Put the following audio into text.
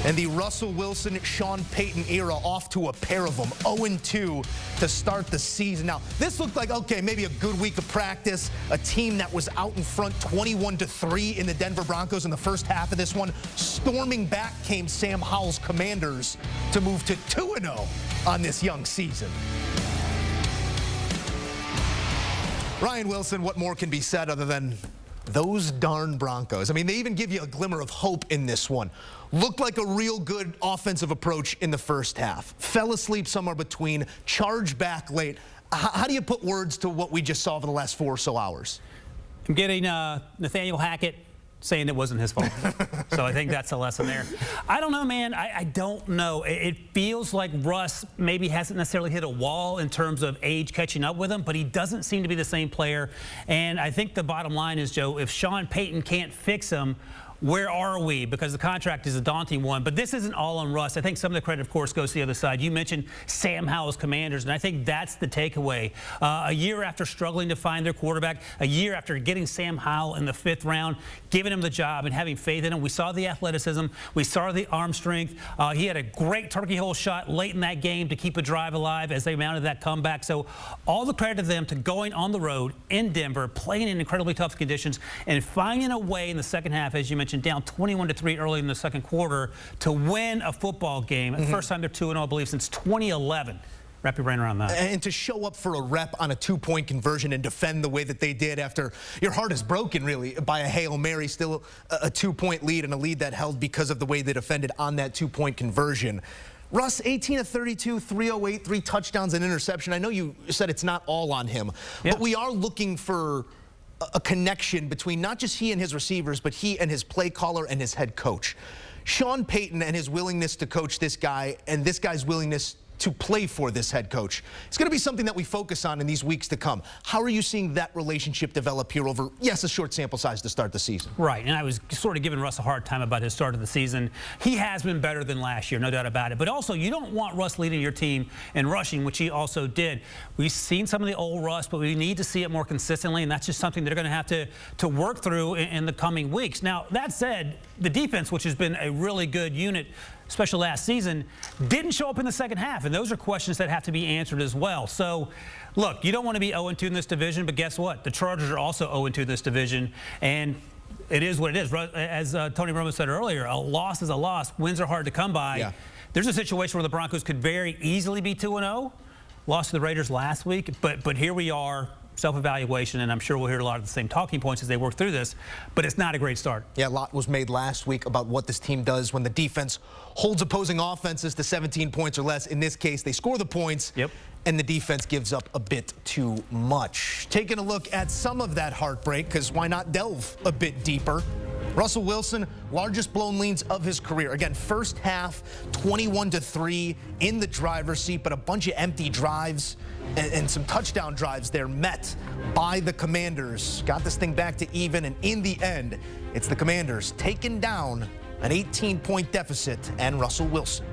And the Russell Wilson, Sean Payton era off to a pair of them. 0-2 to start the season. Now, this looked like, okay, maybe a good week of practice. A team that was out in front 21-3 in the Denver Broncos in the first half of this one. Storming back came Sam Howell's Commanders to move to 2-0 on this young season. Ryan Wilson, what more can be said other than those darn Broncos? I mean, they even give you a glimmer of hope in this one. Looked like a real good offensive approach in the first half. Fell asleep somewhere between, charged back late. How do you put words to what we just saw for the last 4 or so hours? I'm getting Nathaniel Hackett saying it wasn't his fault. So I think that's a lesson there. I don't know, man. I don't know. It feels like Russ maybe hasn't necessarily hit a wall in terms of age catching up with him, but he doesn't seem to be the same player. And I think the bottom line is, Joe, if Sean Payton can't fix him, where are we? Because the contract is a daunting one. But this isn't all on Russ. I think some of the credit, of course, goes to the other side. You mentioned Sam Howell's Commanders, and I think that's the takeaway. A year after struggling to find their quarterback, a year after getting Sam Howell in the 5th round, giving him the job and having faith in him, we saw the athleticism. We saw the arm strength. He had a great turkey hole shot late in that game to keep a drive alive as they mounted that comeback. So all the credit to them to going on the road in Denver, playing in incredibly tough conditions, and finding a way in the second half, as you mentioned, down 21-3 early in the second quarter to win a football game. The first time they're 2-0, I believe, since 2011. Wrap your brain around that. And to show up for a rep on a 2-point conversion and defend the way that they did after your heart is broken, really, by a Hail Mary, still a 2-point lead and a lead that held because of the way they defended on that 2-point conversion. Russ, 18 of 32, 308, 3 touchdowns and interception. I know you said it's not all on him, but we are looking for a connection between not just he and his receivers, but he and his play caller and his head coach. Sean Payton and his willingness to coach this guy and this guy's willingness to play for this head coach. It's going to be something that we focus on in these weeks to come. How are you seeing that relationship develop here over, yes, a short sample size to start the season? Right, and I was sort of giving Russ a hard time about his start of the season. He has been better than last year, no doubt about it. But also, you don't want Russ leading your team in rushing, which he also did. We've seen some of the old Russ, but we need to see it more consistently, and that's just something they're going to have to work through in the coming weeks. Now, that said, the defense, which has been a really good unit, especially last season, didn't show up in the second half, and those are questions that have to be answered as well. So, look, you don't want to be 0-2 in this division, but guess what? The Chargers are also 0-2 in this division, and it is what it is. As Tony Romo said earlier, a loss is a loss. Wins are hard to come by. Yeah. There's a situation where the Broncos could very easily be 2-0. Lost to the Raiders last week, but here we are. Self-evaluation, and I'm sure we'll hear a lot of the same talking points as they work through this, but it's not a great start. Yeah, a lot was made last week about what this team does when the defense holds opposing offenses to 17 points or less. In this case, they score the points, and the defense gives up a bit too much. Taking a look at some of that heartbreak, because why not delve a bit deeper? Russell Wilson, largest blown leads of his career. Again, first half, 21-3 in the driver's seat, but a bunch of empty drives and some touchdown drives there met by the Commanders. Got this thing back to even, and in the end, it's the Commanders taking down an 18-point deficit and Russell Wilson.